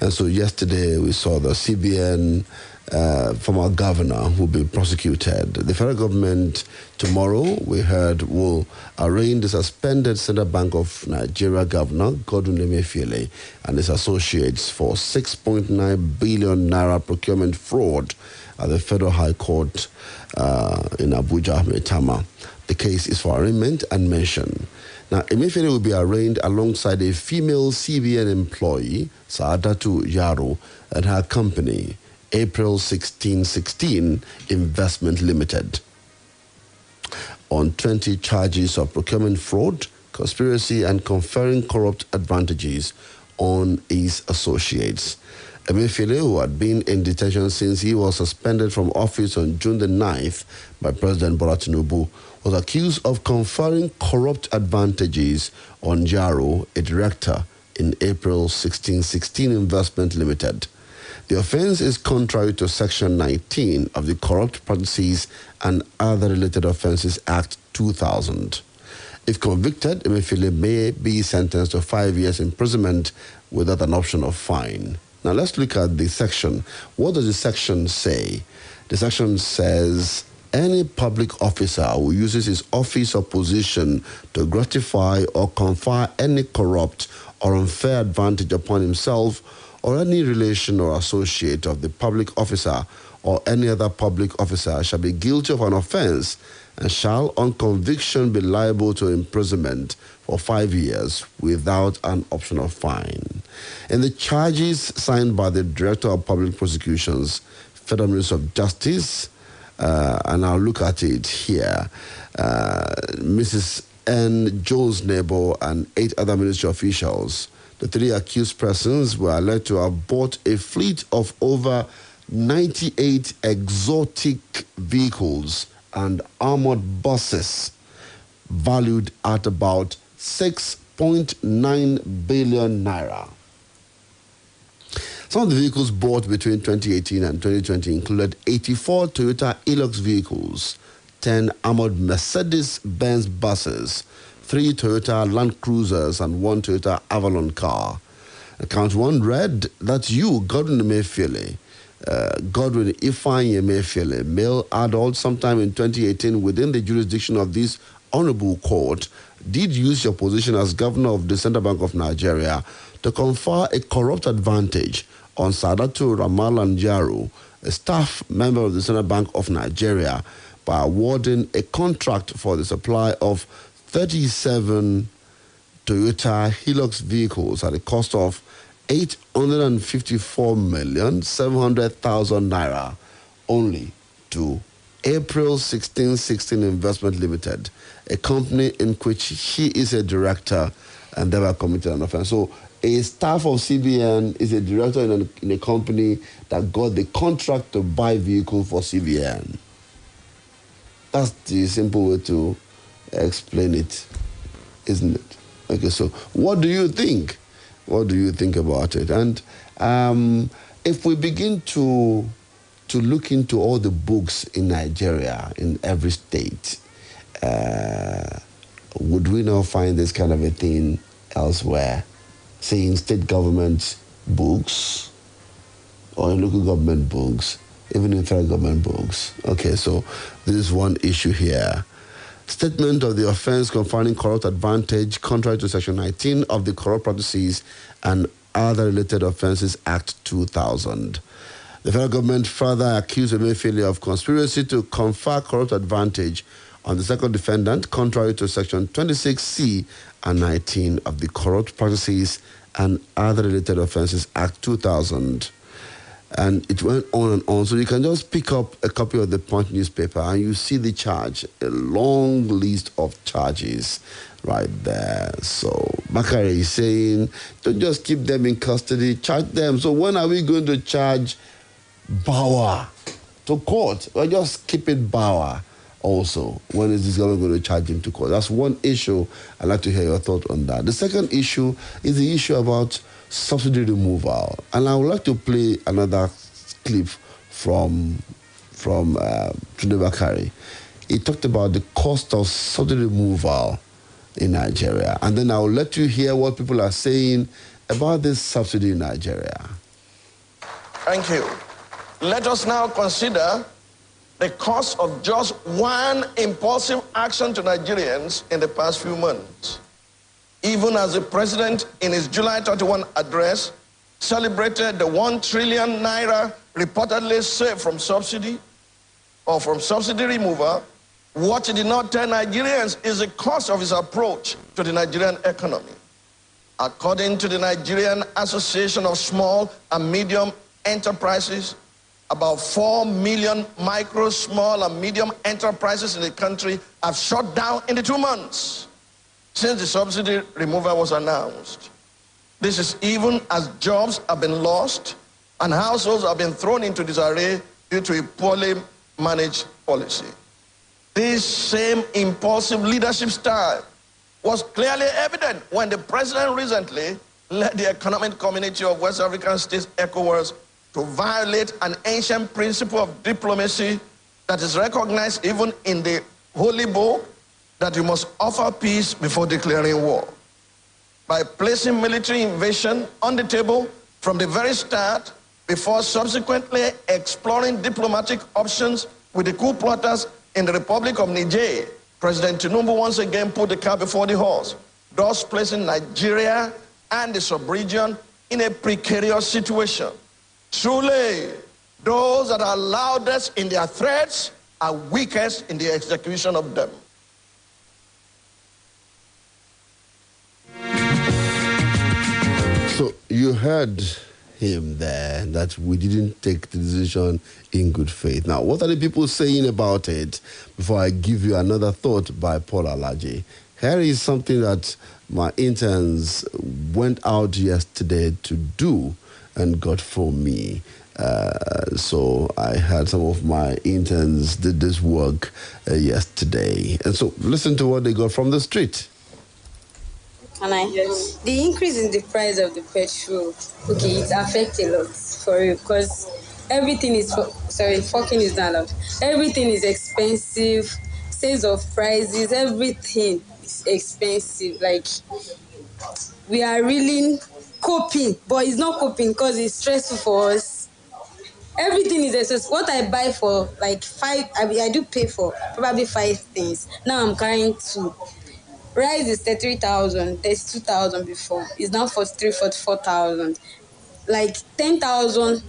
And so yesterday we saw the CBN former governor who will be prosecuted. The federal government tomorrow, we heard, will arraign the suspended Central Bank of Nigeria governor, Godwin Emefiele, and his associates for 6.9 billion naira procurement fraud at the Federal High Court in Abuja, Maitama. The case is for arraignment and mention. Now, Emefiele will be arraigned alongside a female CBN employee, Saadatu Yaro, and her company, April 1616 Investment Limited, on 20 charges of procurement fraud, conspiracy, and conferring corrupt advantages on his associates. Emefiele, who had been in detention since he was suspended from office on June the 9th by President Bola Tinubu, was accused of conferring corrupt advantages on Yaro, a director in April 1616 Investment Limited. The offense is contrary to Section 19 of the Corrupt Practices and Other Related Offences Act 2000. If convicted, Emefiele may be sentenced to 5 years imprisonment without an option of fine. Now let's look at the section. What does the section say? The section says, any public officer who uses his office or position to gratify or confer any corrupt or unfair advantage upon himself or any relation or associate of the public officer or any other public officer shall be guilty of an offense and shall on conviction be liable to imprisonment for 5 years without an option of fine. In the charges signed by the Director of Public Prosecutions, Federal Minister of Justice, and I'll look at it here, Mrs. N. Jones Nebo and 8 other ministry officials. The 3 accused persons were alleged to have bought a fleet of over 98 exotic vehicles and armored buses valued at about 6.9 billion naira. Some of the vehicles bought between 2018 and 2020 included 84 Toyota Hilux vehicles, 10 armored Mercedes-Benz buses, 3 Toyota Land Cruisers, and 1 Toyota Avalon car. Count 1 read, that's you, Godwin Emefiele. Godwin Ifeanyi Emefiele, male adult, sometime in 2018 within the jurisdiction of this honorable court, did use your position as governor of the Central Bank of Nigeria to confer a corrupt advantage on Saadatu Ramal and Yaro, a staff member of the Central Bank of Nigeria, by awarding a contract for the supply of 37 Toyota Hilux vehicles at a cost of 854,700,000 naira only to April 1616 Investment Limited, a company in which he is a director and thereby committed an offense. So a staff of CBN is a director in a company that got the contract to buy vehicle for CBN. That's the simple way to explain it, isn't it? Okay, so what do you think? What do you think about it? And if we begin to look into all the books in Nigeria, in every state, would we now find this kind of a thing elsewhere? Say in state government books or in local government books, even in federal government books. Okay, so this is one issue here. Statement of the offense conferring corrupt advantage contrary to Section 19 of the Corrupt Practices and Other Related Offences Act 2000. The federal government further accused Emefiele of conspiracy to confer corrupt advantage on the second defendant contrary to Section 26C and 19 of the Corrupt Practices and Other Related Offences Act 2000. And it went on and on. So you can just pick up a copy of the Punch newspaper and you see the charge, a long list of charges right there. So Bakare is saying, don't just keep them in custody, charge them. So when are we going to charge Bauer to court? Well, just keep it Bauer also. When is this government going to charge him to court? That's one issue. I'd like to hear your thought on that. The second issue is the issue about subsidy removal. And I would like to play another clip from Tunde Bakare. He talked about the cost of subsidy removal in Nigeria. And then I will let you hear what people are saying about this subsidy in Nigeria. Thank you. Let us now consider the cost of just one impulsive action to Nigerians in the past few months. Even as the president in his July 31 address celebrated the 1 trillion naira reportedly saved from subsidy or from subsidy removal, what he did not tell Nigerians is the cost of his approach to the Nigerian economy. According to the Nigerian Association of Small and Medium Enterprises, about 4 million micro, small, and medium enterprises in the country have shut down in the 2 months since the subsidy removal was announced. This is even as jobs have been lost and households have been thrown into disarray due to a poorly managed policy. This same impulsive leadership style was clearly evident when the president recently led the Economic Community of West African States, ECOWAS, to violate an ancient principle of diplomacy that is recognized even in the Holy Book, that you must offer peace before declaring war. By placing military invasion on the table from the very start, before subsequently exploring diplomatic options with the coup plotters in the Republic of Niger, President Tinubu once again put the cart before the horse, thus placing Nigeria and the sub-region in a precarious situation. Truly, those that are loudest in their threats are weakest in the execution of them. So you heard him there, that we didn't take the decision in good faith. Now, what are the people saying about it before I give you another thought by Paul Alaji? Here is something that my interns went out yesterday to do and got for me. So I had some of my interns did this work yesterday. And so listen to what they got from the street. And yes. The increase in the price of the petrol, okay, it affects a lot for you because everything is, fucking is not allowed. Everything is expensive, sales of prices, everything is expensive. Like, we are really coping, but it's not coping because it's stressful for us. Everything is expensive. What I buy for like 5, I do pay for probably 5 things. Now I'm carrying 2. Rice is 33,000, 32,000 before. It's now 43, 44,000. Like 10,000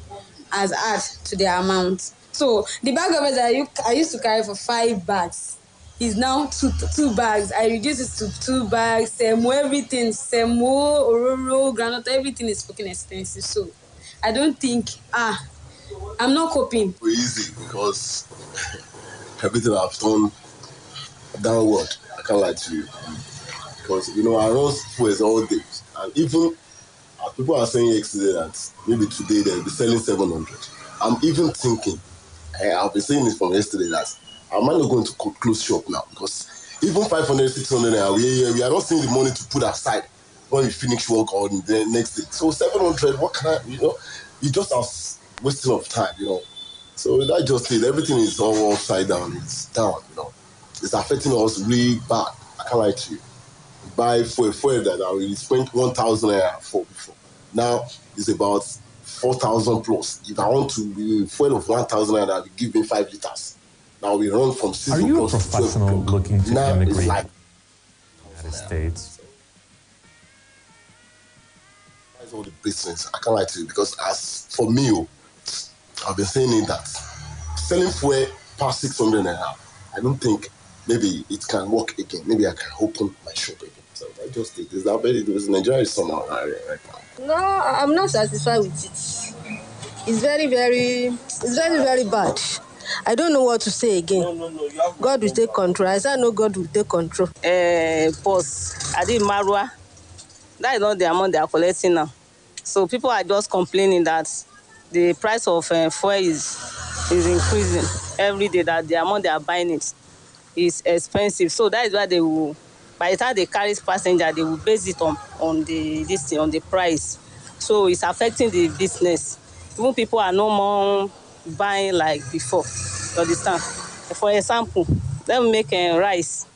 as add to the amount. So the bag of rice I used to carry for 5 bags is now 2 bags. I reduce it to 2 bags. Semo, everything, semo, ororo, granite, everything is fucking expensive. So I don't think, I'm not coping. It's easy because everything I've done downward. I can't lie to you. Because, I run fuels all day. And even people are saying yesterday that maybe today they'll be selling 700. I'm even thinking, I've been saying this from yesterday, that I'm not going to close shop now. Because even 500, 600, we are not seeing the money to put aside when we finish work or the next day. So 700, what can I, you just are wasting of time, So that just it. Everything is all upside down. It's down, It's affecting us really bad. I can't lie to you. Buy fuel that I really spent 1,000 naira for before. Now it's about 4,000 plus. If I want to be fuel of 1,000 naira, I'll give me 5 liters. Now we run from 6 o'clock. Are you a professional looking to now immigrate like, to the United States? That's all the business. I can't lie to you because as for me, I've been saying it that selling fuel past 600 naira, I don't think maybe it can work again. Maybe I can open my shop again. So I just think this. I bet it was Nigeria is somehow right now. No, I'm not satisfied with it. It's very, very bad. I don't know what to say again. No. God will take control. I said no, God will take control. Boss, I did Marwa. That is not the amount they are collecting now. So people are just complaining that the price of fuel is increasing every day, that the amount they are buying it is expensive. So that is why they will, by the time they carry passenger, they will base it on the price. So it's affecting the business. Even people are no more buying like before. You understand? For example, let me make rice.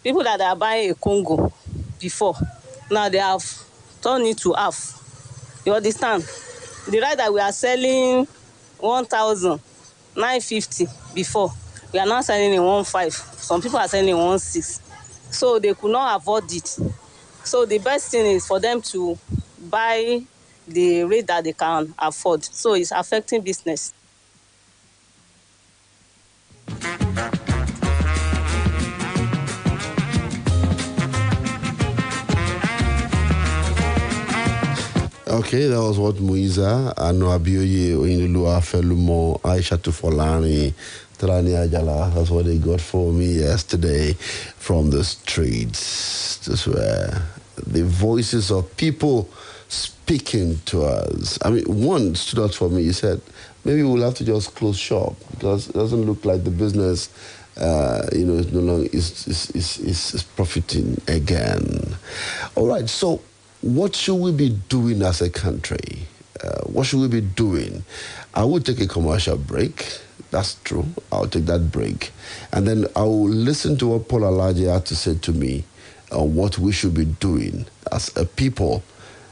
People that are buying a Congo before, now they have turned it to half. You understand? The rice that we are selling 1,950 before, we are now selling in 1,500. Some people are selling in 1,600. So they could not afford it. So the best thing is for them to buy the rate that they can afford. So it's affecting business. Okay, that was what Muiza, Anoabioye, Oyinlua, Felumo, Aisha Tufolani, Trani Ajala, that's what they got for me yesterday from the streets. This were the voices of people speaking to us. I mean, one stood out for me. He said, maybe we'll have to just close shop because it doesn't look like the business, is no longer is profiting again. All right, so what should we be doing as a country? What should we be doing? I will take a commercial break. That's true. I'll take that break. And then I will listen to what Paul Alaje had to say to me on what we should be doing as a people.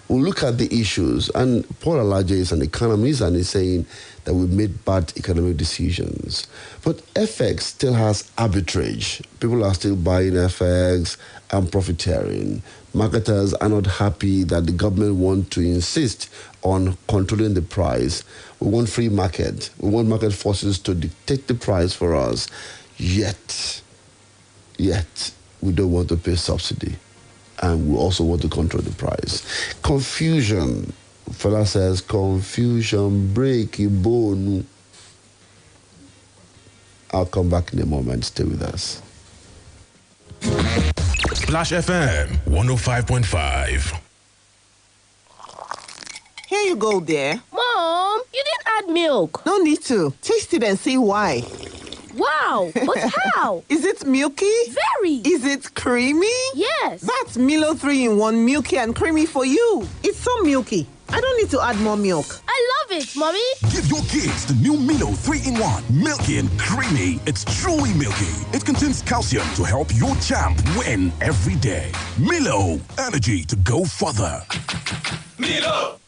We'll look at the issues. And Paul Alaje is an economist and he's saying that we made bad economic decisions. But FX still has arbitrage. People are still buying FX and profiteering. Marketers are not happy that the government want to insist on controlling the price. We want free market. We want market forces to dictate the price for us. Yet, we don't want to pay subsidy. And we also want to control the price. Confusion. Fella says, confusion, break a bone. I'll come back in a moment. Stay with us. Splash FM 105.5. Here you go, dear. Mom, you didn't add milk. No need to. Taste it and see why. Wow, but how? Is it milky? Very. Is it creamy? Yes. That's Milo 3-in-1 milky and creamy for you. It's so milky. I don't need to add more milk. I love it, Mommy. Give your kids the new Milo 3-in-1, milky and creamy. It's truly milky. It contains calcium to help your champ win every day. Milo, energy to go further. Milo!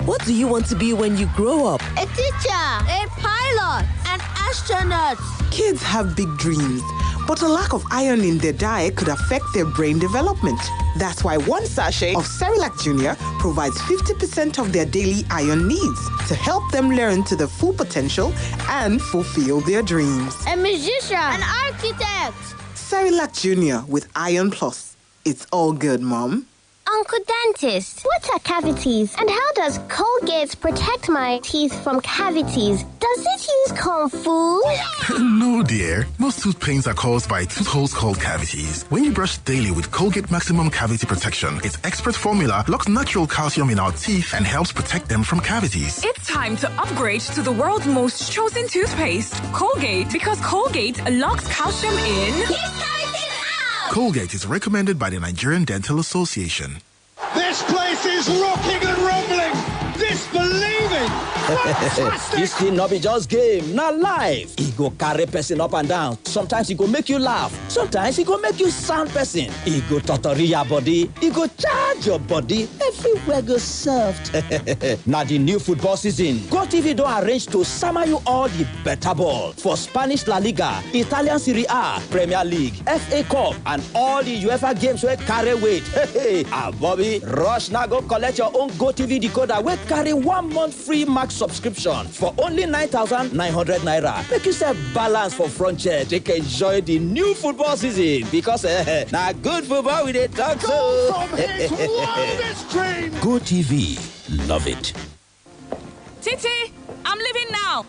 What do you want to be when you grow up? A teacher, a pilot, an astronaut. Kids have big dreams, but a lack of iron in their diet could affect their brain development. That's why one sachet of Cerelac Junior provides 50% of their daily iron needs to help them learn to their full potential and fulfill their dreams. A musician, an architect. Cerelac Junior with Iron Plus. It's all good, Mom. Uncle Dentist, what are cavities? And how does Colgate protect my teeth from cavities? Does it use Kung Fu? No, dear. Most tooth pains are caused by tooth holes called cavities. When you brush daily with Colgate Maximum Cavity Protection, its expert formula locks natural calcium in our teeth and helps protect them from cavities. It's time to upgrade to the world's most chosen toothpaste, Colgate, because Colgate locks calcium in. Colgate is recommended by the Nigerian Dental Association. This place is rocking and rumbling, disbelieving. This thing not be just game, not live. It go carry person up and down. Sometimes it go make you laugh. Sometimes it go make you sound person. It go totori your body. It go charge your body. Everywhere go soft. Now the new football season, GoTV don't arrange to summer you all the better ball for Spanish La Liga, Italian Serie A, Premier League, FA Cup, and all the UEFA games where carry weight. And Bobby, rush now go collect your own GoTV decoder where carry 1 month free max subscription for only 9,900 naira. Make yourself balance for front chair. Take enjoy the new football season because now good football with a talk so. Go TV, love it. Titi, I'm leaving now.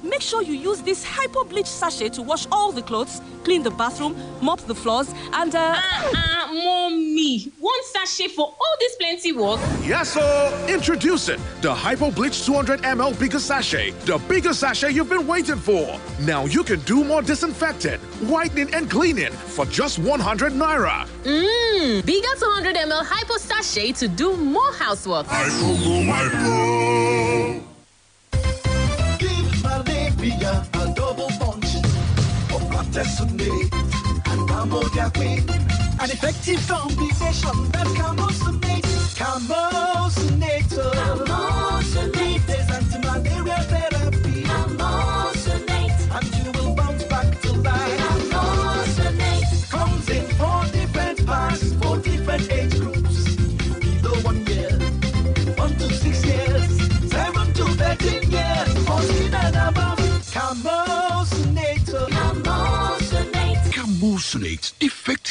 Make sure you use this hypo bleach sachet to wash all the clothes, clean the bathroom, mop the floors, and Mommy, one sachet for all this plenty work? Yes, sir. Introducing the Hypo Bleach 200 ml bigger sachet, the bigger sachet you've been waiting for. Now you can do more disinfecting, whitening, and cleaning for just 100 naira. Bigger 200 ml Hypo sachet to do more housework. Hypo. Malaria, a double function of Artesunate and Amodiaquin. An effective combination that Camosunate. Camosunator.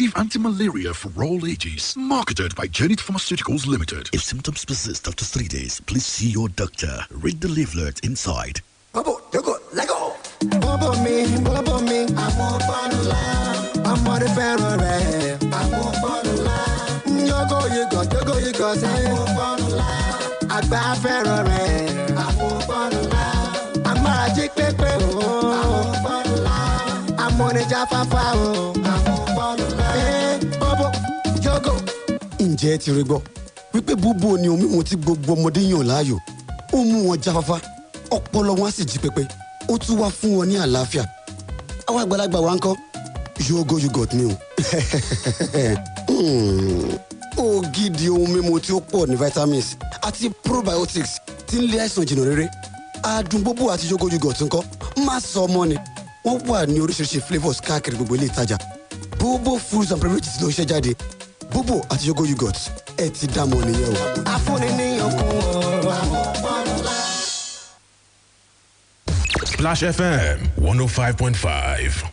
effective anti-malaria for all ages. Marketed by Janet Pharmaceuticals Limited. If symptoms persist after 3 days, please see your doctor. Read the leaflet inside. Bubble, let go. Bubble me, I'm on Banula. I'm on the ferry. I'm on Banula. You go, say I'm on Banula. I buy ferry. I'm on Banula. I'm magic paper. I'm on Banula. I'm on the Jaffa. I'm on Banula. Bubble, Jogo. Ǹjẹ́ ti rí gbọ́ wípé búbú ni omi mu tí gbogbo ọmọdé yàn láàyò ó mú wọn jáfáfá ọpọlọ wọn sì jí pépé ó tún wá fún wọn ní àlàáfíà àwọn àgbàlagbà wa ńkọ́ Yogo yogurt ni o ògidì ohun mímu tí ó pọ̀ ní vitamins àti probiotics tí ń lé àìsàn jìnnà rere adùn búbú àti Yogo yogurt ńkọ́ má sọ ọmọ ni wọ́n wà ní oríṣiríṣi flavours káàkiri gbogbo ilé ìtajà Bobo fruits and beverages ló ṣe jáde Bobo àti Yogo yogurt ẹ ti dá mọ̀ nìyẹn o. Afúnni ní okun Splash FM 105.5.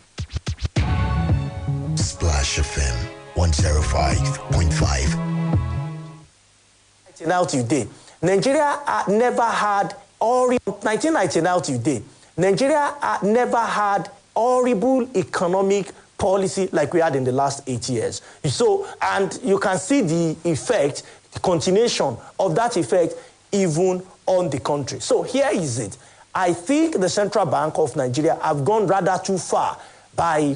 Splash FM 105.5. Now today, Nigeria never had 1999 today. Nigeria never had horrible economic policy like we had in the last 8 years. So, and you can see the effect, the continuation of that effect even on the country. So here is it. I think the Central Bank of Nigeria have gone rather too far by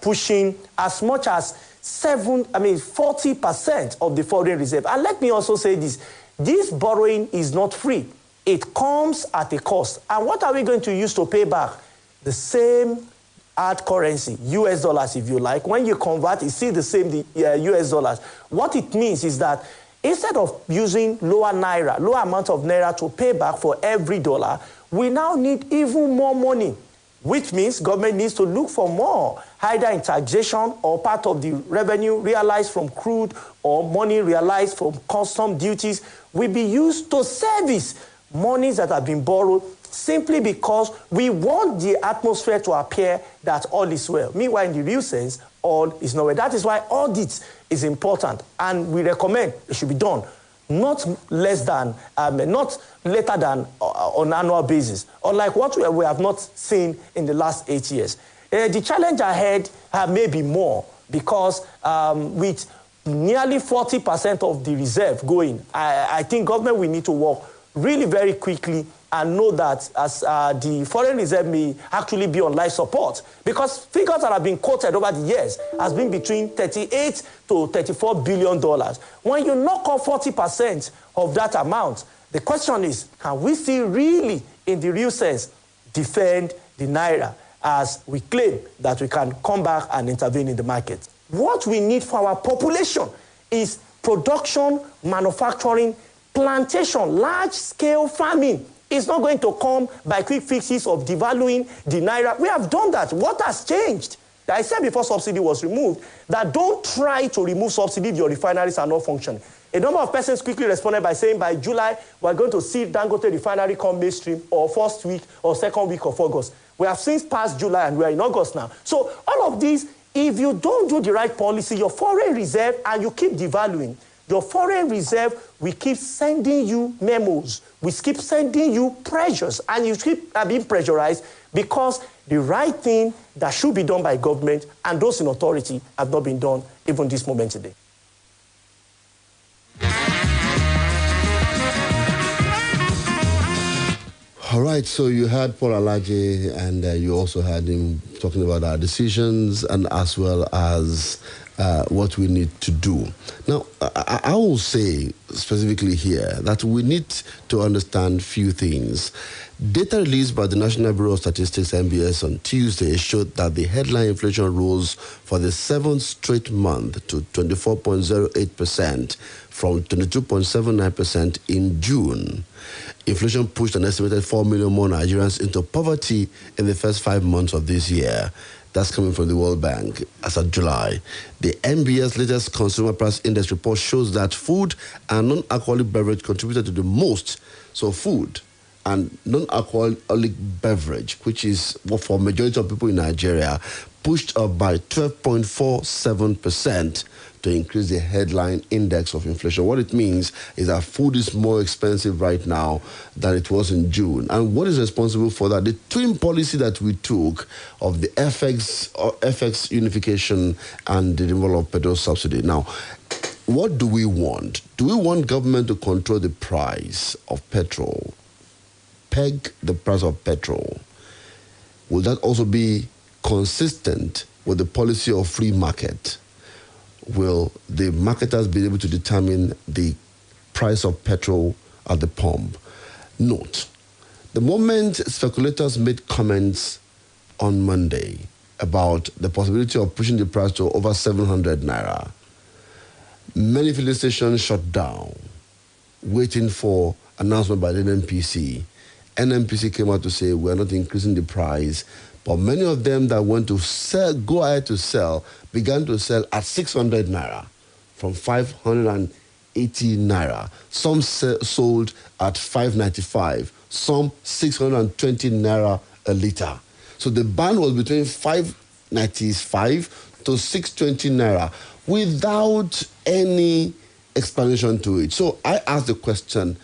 pushing as much as 40% of the foreign reserve. And let me also say this borrowing is not free. It comes at a cost. And what are we going to use to pay back? The same hard currency, US dollars if you like. When you convert, it's still the same US dollars. What it means is that instead of using lower amount of naira to pay back for every dollar, we now need even more money, which means government needs to look for more, either in taxation or part of the revenue realized from crude or money realized from custom duties will be used to service monies that have been borrowed simply because we want the atmosphere to appear that all is well. Meanwhile, in the real sense, all is not well. That is why audit is important, and we recommend it should be done not later than on an annual basis, unlike what we have not seen in the last 8 years. The challenge ahead may be more because with nearly 40% of the reserve going, I think government will need to work really very quickly and know that as the foreign reserve may actually be on life support, because figures that have been quoted over the years has been between $38 to $34 billion. When you knock off 40% of that amount, the question is, can we still really, in the real sense, defend the naira as we claim that we can come back and intervene in the market? What we need for our population is production, manufacturing, plantation, large-scale farming. It's not going to come by quick fixes of devaluing the naira. We have done that. What has changed? I said before subsidy was removed that don't try to remove subsidy if your refineries are not functioning. A number of persons quickly responded by saying by July, we're going to see Dangote refinery come mainstream, or first week or second week of August. We have since passed July and we're in August now. So all of these, if you don't do the right policy, your foreign reserve, and you keep devaluing, your foreign reserve will keep sending you memos. We keep sending you pressures, and you keep being pressurized because the right thing that should be done by government and those in authority have not been done even this moment today. All right, so you heard Paul Alaje, and you also heard him talking about our decisions and as well as what we need to do. Now, I will say specifically here that we need to understand few things. Data released by the National Bureau of Statistics, NBS, on Tuesday showed that the headline inflation rose for the 7th straight month to 24.08% from 22.79% in June. Inflation pushed an estimated 4 million more Nigerians into poverty in the first 5 months of this year. That's coming from the World Bank as of July. The NBS latest Consumer Price Index report shows that food and non-alcoholic beverage contributed to the most. So food and non-alcoholic beverage, which is what for majority of people in Nigeria, pushed up by 12.47% to increase the headline index of inflation. What it means is that food is more expensive right now than it was in June. And what is responsible for that? The twin policy that we took of the FX unification and the removal of petrol subsidy. Now, what do we want? Do we want government to control the price of petrol? Peg the price of petrol? Will that also be consistent with the policy of free market? Will the marketers be able to determine the price of petrol at the pump? Note, the moment speculators made comments on Monday about the possibility of pushing the price to over 700 naira, many filling stations shut down, waiting for announcement by the NNPC. NNPC came out to say we are not increasing the price, but many of them that went to go ahead to sell began to sell at 600 naira from 580 naira. Some sold at 595, some 620 naira a liter. So the band was between 595 to 620 naira without any explanation to it. So I asked the question,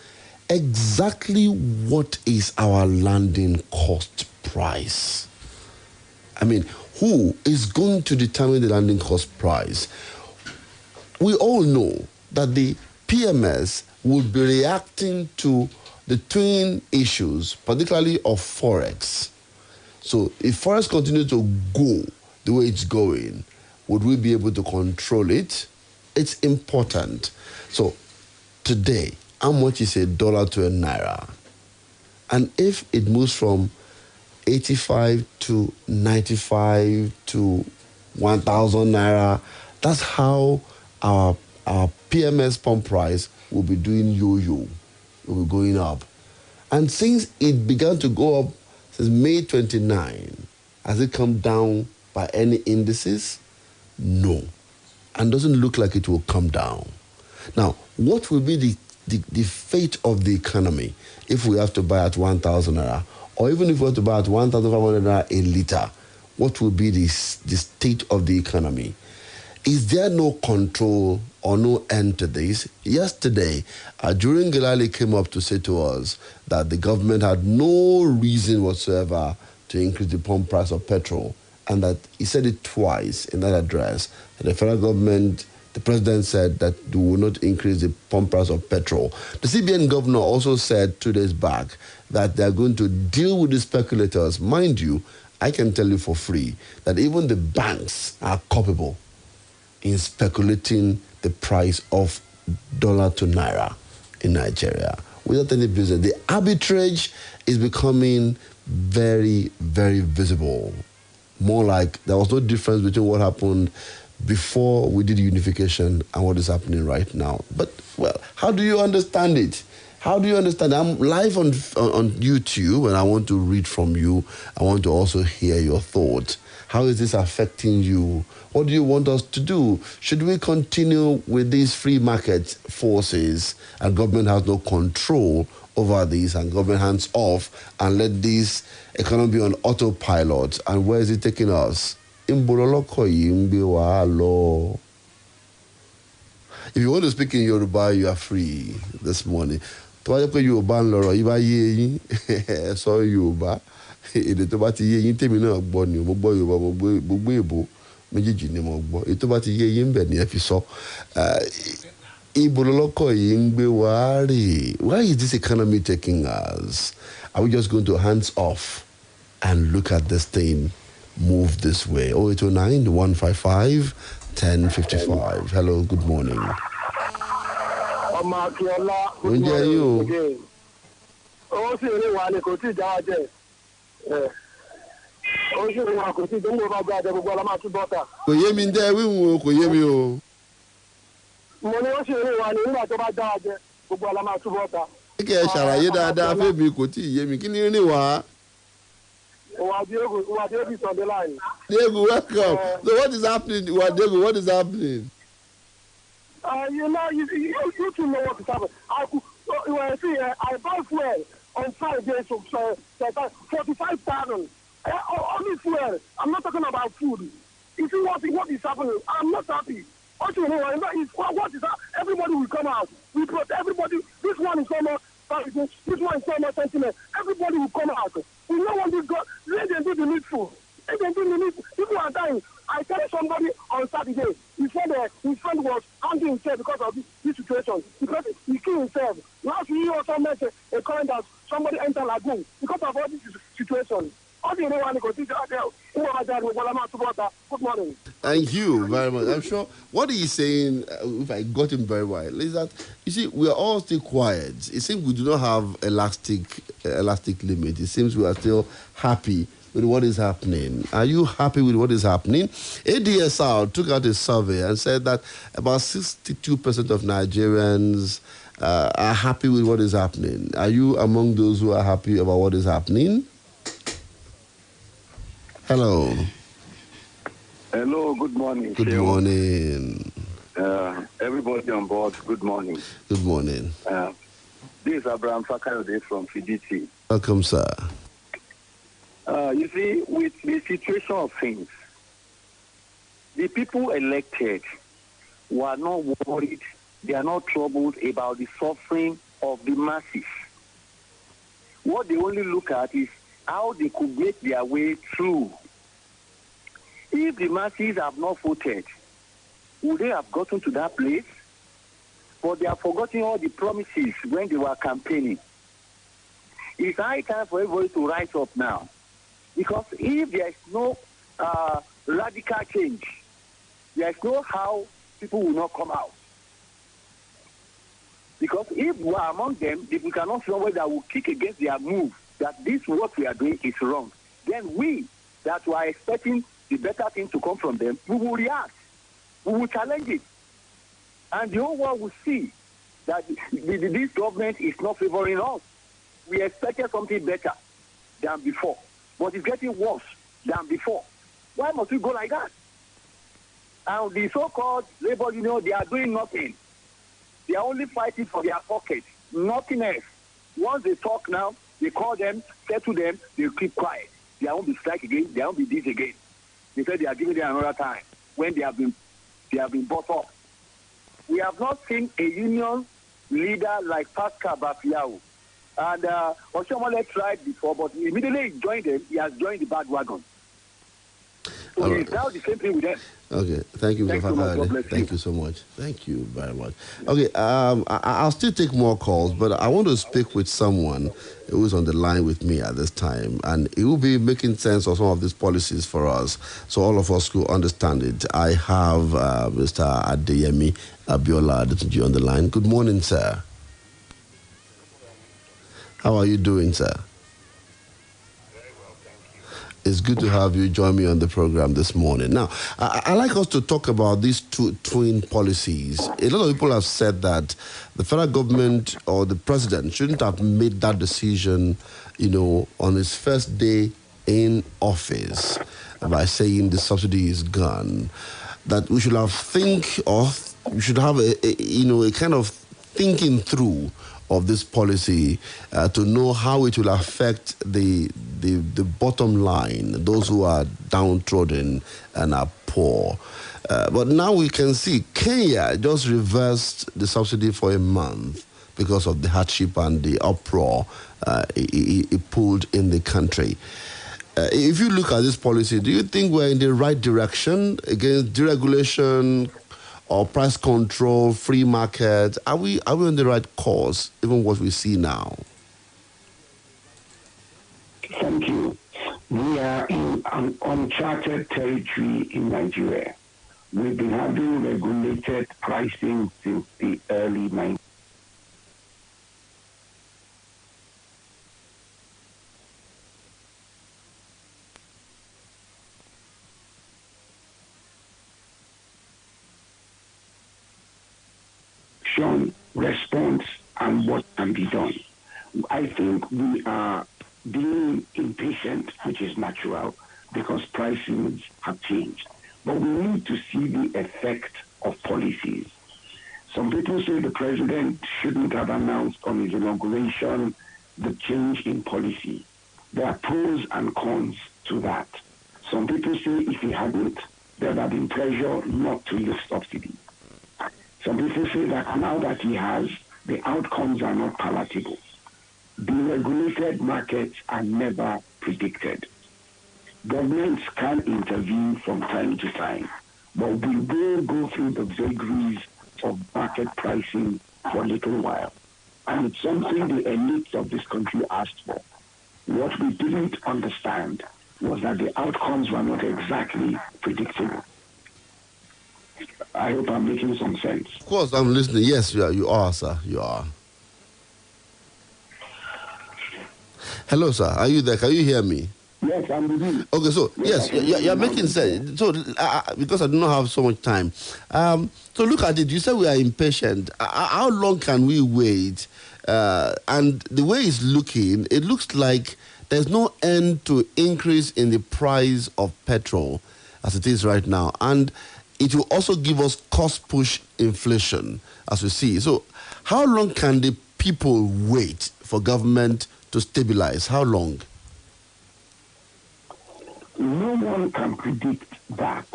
exactly what is our landing cost price? I mean, who is going to determine the landing cost price? We all know that the PMS will be reacting to the twin issues, particularly of Forex. So if Forex continues to go the way it's going, would we be able to control it? It's important. So today, how much is $1 to a naira? And if it moves from 85 to 95 to 1,000 naira, that's how our PMS pump price will be doing yo-yo, will be going up. And since it began to go up since May 29, has it come down by any indices? No. And doesn't look like it will come down. Now, what will be the fate of the economy if we have to buy at 1,000 naira? Or even if we want to buy at 1,500 naira a liter, what will be the state of the economy? Is there no control or no end to this? Yesterday, Jurin Gelali came up to say to us that the government had no reason whatsoever to increase the pump price of petrol, and that he said it twice in that address, that the federal government, the president said that they will not increase the pump price of petrol. The CBN governor also said 2 days back that they are going to deal with the speculators. Mind you, I can tell you for free that even the banks are culpable in speculating the price of dollar to naira in Nigeria without any business. The arbitrage is becoming very, very visible. More like there was no difference between what happened before we did unification and what is happening right now. But, well, how do you understand it? How do you understand? I'm live on YouTube, and I want to read from you. I want to also hear your thoughts. How is this affecting you? What do you want us to do? Should we continue with these free market forces and government has no control over these and government hands off and let this economy be on autopilot? And where is it taking us? If you want to speak in Yoruba, you are free this morning. Yoruba èdè tó bá ti yé yín tèmi náà gbọ́ ni mo gbọ́ Yorùbá mo gbọ́ èbó méjèèjì ni mo gbọ́ èyí tó bá ti yé yín bẹ̀ ni ẹ fi sọ. Ibo lọlọ́kọ̀ yìí ń gbé wa rè? Where is this economy taking us? Are we just going to hands off and look at this thing move this way? 0809 155 1055. Hello, good morning. Ọmọ Akinola. Oúnjẹ yìí o. Ó sì rí wa ni kò tí ì já jẹ. Ó sì rí wa kò tí ì dé ní bá jáde gbogbo ọlọ́mọ àtúbọ̀tà. Kò yé mi dẹ́ wíwùn o, kò yé mi o. Mo ní ó sì rí wa ni nígbà tó bá já jẹ gbogbo ọlọ́mọ àtúbọ̀tà. Kí ẹ ṣàlàyé dáadáa fẹ́mi kò tí ì yé mi, kí ni rìn wá? Diego is on the line. Diego, welcome. So what is happening? Diego, what is happening? You two know what is happening. I buy fuel on Friday, so 45,000. Only fuel. I'm not talking about food. You see what is happening? I'm not happy. Also, you know, what is that? Everybody will come out. We put everybody. This one is so much. This one is so much sentiment. Everybody will come out. We don't want this God. Let them do the needful. Let them do the needful. People are dying. I tell somebody on Saturday. He said his friend was hanging himself because of this situation. Because he killed himself. Last week, he also met a comment that somebody entered Lagoon because of all this situation. Good morning. Thank you very much. I'm sure what he's saying, if I got him very well, is that, you see, we are all still quiet. It seems we do not have elastic limit. It seems we are still happy with what is happening. Are you happy with what is happening? ADSR took out a survey and said that about 62% of Nigerians are happy with what is happening. Are you among those who are happy about what is happening? Hello. Hello, good morning. Good morning. Everybody on board, good morning. Good morning. This is Abraham Fakayode from Fiditi. Welcome, sir. You see, with the situation of things, the people elected were not worried, they are not troubled about the suffering of the masses. What they only look at is how they could make their way through. If the masses have not voted, would they have gotten to that place? But they have forgotten all the promises when they were campaigning. It's high time for everybody to rise up now. Because if there is no radical change, there is no how people will not come out. Because if we are among them, if we cannot see somebody that will kick against their move, that this what we are doing is wrong, then we that were expecting the better thing to come from them, we will react. We will challenge it. And the whole world will see that this government is not favoring us. We expected something better than before, but it's getting worse than before. Why must we go like that? And the so-called labor union, they are doing nothing. They are only fighting for their pocket, nothing else. Once they talk now, they call them, settle them, they keep quiet. They won't be strike again, they won't be this again. They said they are giving them another time when they have been bought up. We have not seen a union leader like Pascal Bafiao. And Oshomole tried before, but immediately he joined them, he has joined the bandwagon. So it's now the same thing with them. Okay, thank you, Mr. Fakade. Thank you so much. Thank you very much. Okay, I'll still take more calls, but I want to speak with someone who is on the line with me at this time, and he will be making sense of some of these policies for us, so all of us could understand it. I have Mr. Adeyemi Abiola Adetunji on the line. Good morning, sir. How are you doing, sir? It's good to have you join me on the program this morning. Now, I like us to talk about these two twin policies. A lot of people have said that the federal government or the president shouldn't have made that decision, on his first day in office by saying the subsidy is gone. That we should we should have a kind of thinking through of this policy to know how it will affect the bottom line, those who are downtrodden and are poor. But now we can see Kenya just reversed the subsidy for a month because of the hardship and the uproar it pulled in the country. If you look at this policy, do you think we're in the right direction against deregulation or price control, free market? Are we on the right course, even what we see now? Thank you. We are in an uncharted territory in Nigeria. We've been having regulated pricing since the early 90s. Response and what can be done. I think we are being impatient, which is natural, because pricing have changed. But we need to see the effect of policies. Some people say the president shouldn't have announced on his inauguration the change in policy. There are pros and cons to that. Some people say if he hadn't, there would have been pressure not to use subsidy. Some people say that now that he has, the outcomes are not palatable. Deregulated markets are never predicted. Governments can intervene from time to time, but we will go through the vagaries of market pricing for a little while. And it's something the elites of this country asked for. What we didn't understand was that the outcomes were not exactly predictable. I hope I'm making some sense. Of course, I'm listening. Yes, you are, sir. You are. Hello, sir. Are you there? Can you hear me? Yes, I'm with you. Okay, so, yes, you're making sense. So, because I do not have so much time. So, look at it. You said we are impatient. How long can we wait? And the way it's looking, it looks like there's no end to increase in the price of petrol as it is right now. And it will also give us cost-push inflation, as we see. So, how long can the people wait for government to stabilize? How long? No one can predict that,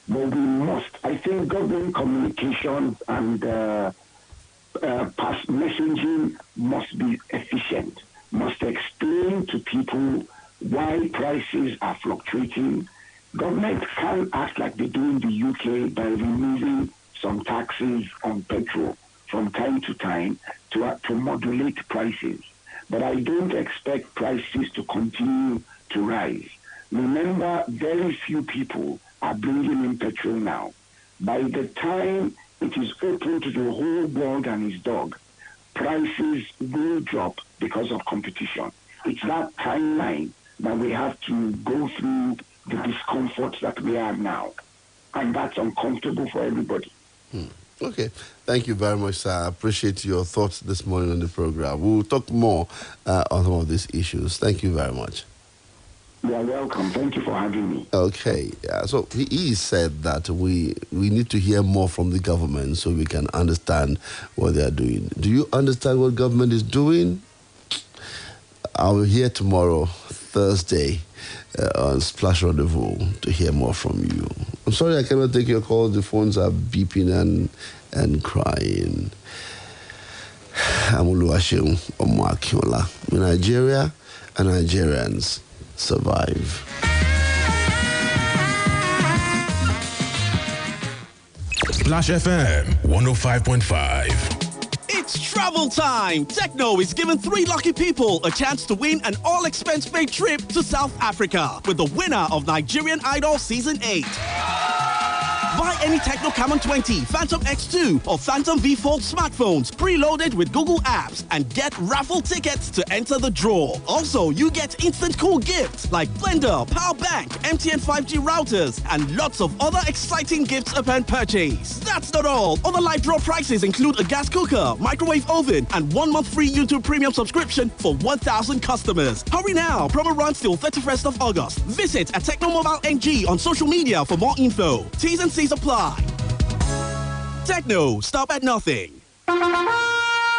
but we must. I think government communications and messaging must be efficient, must explain to people why prices are fluctuating. Government can act like they do in the UK by removing some taxes on petrol from time to time to modulate prices. But I don't expect prices to continue to rise. Remember, very few people are bringing in petrol now. By the time it is open to the whole world and its dog, prices will drop because of competition. It's that timeline that we have to go through the discomfort that we are now. And that's uncomfortable for everybody. Okay. Thank you very much, sir. I appreciate your thoughts this morning on the program. We'll talk more on some of these issues. Thank you very much. You are welcome. Thank you for having me. Okay. So he said that we need to hear more from the government so we can understand what they are doing. Do you understand what government is doing? I will hear tomorrow, Thursday, on Splash Rendezvous to hear more from you. I'm sorry I cannot take your call. The phones are beeping and crying. I'm Oluwaseun Akinola. In Nigeria and Nigerians survive. Splash FM 105.5. It's travel time! Techno is giving 3 lucky people a chance to win an all-expense-paid trip to South Africa with the winner of Nigerian Idol Season 8. Buy any Techno Camon 20, Phantom X2 or Phantom V Fold smartphones preloaded with Google Apps and get raffle tickets to enter the draw. Also, you get instant cool gifts like blender, power bank, MTN 5G routers and lots of other exciting gifts upon purchase. That's not all. Other live draw prizes include a gas cooker, microwave oven and 1 month free YouTube Premium subscription for 1,000 customers. Hurry now. Promo runs till 31st of August. Visit at Technomobile NG on social media for more info. T's and C's apply. Techno, stop at nothing.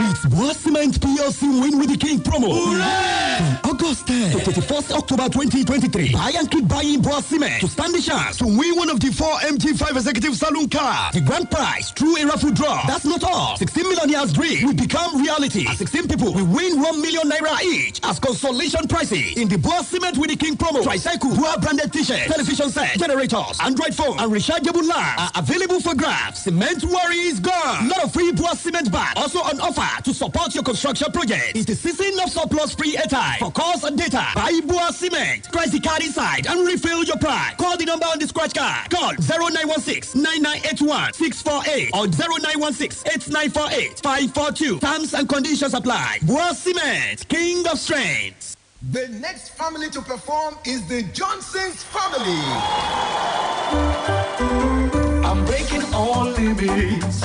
It's Boa Cement PLC Win with the King promo. Hooray! From August 10 to 31st October 2023. Buy and keep buying Boa Cement to stand the chance to win one of the 4 MG5 executive saloon cars. The grand prize through a raffle draw. That's not all. 16 millionaires dream will become reality. 16 people will win 1 million naira each as consolation prizes in the Boa Cement with the King promo. Tricycle, Boa branded t-shirt, television set, generators, Android phone, and rechargeable lamps are available for grabs. Cement worry is gone. Lot of free Boa Cement bag also on offer to support your construction project. It's the season of surplus free airtime for calls and data. Buy Boa Cement. Scratch the card inside and refill your price. Call the number on the scratch card. Call 0916-9981-648 or 0916-8948-542. Terms and conditions apply. Boa Cement, King of Strength. The next family to perform is the Johnson's family. I'm breaking all limits.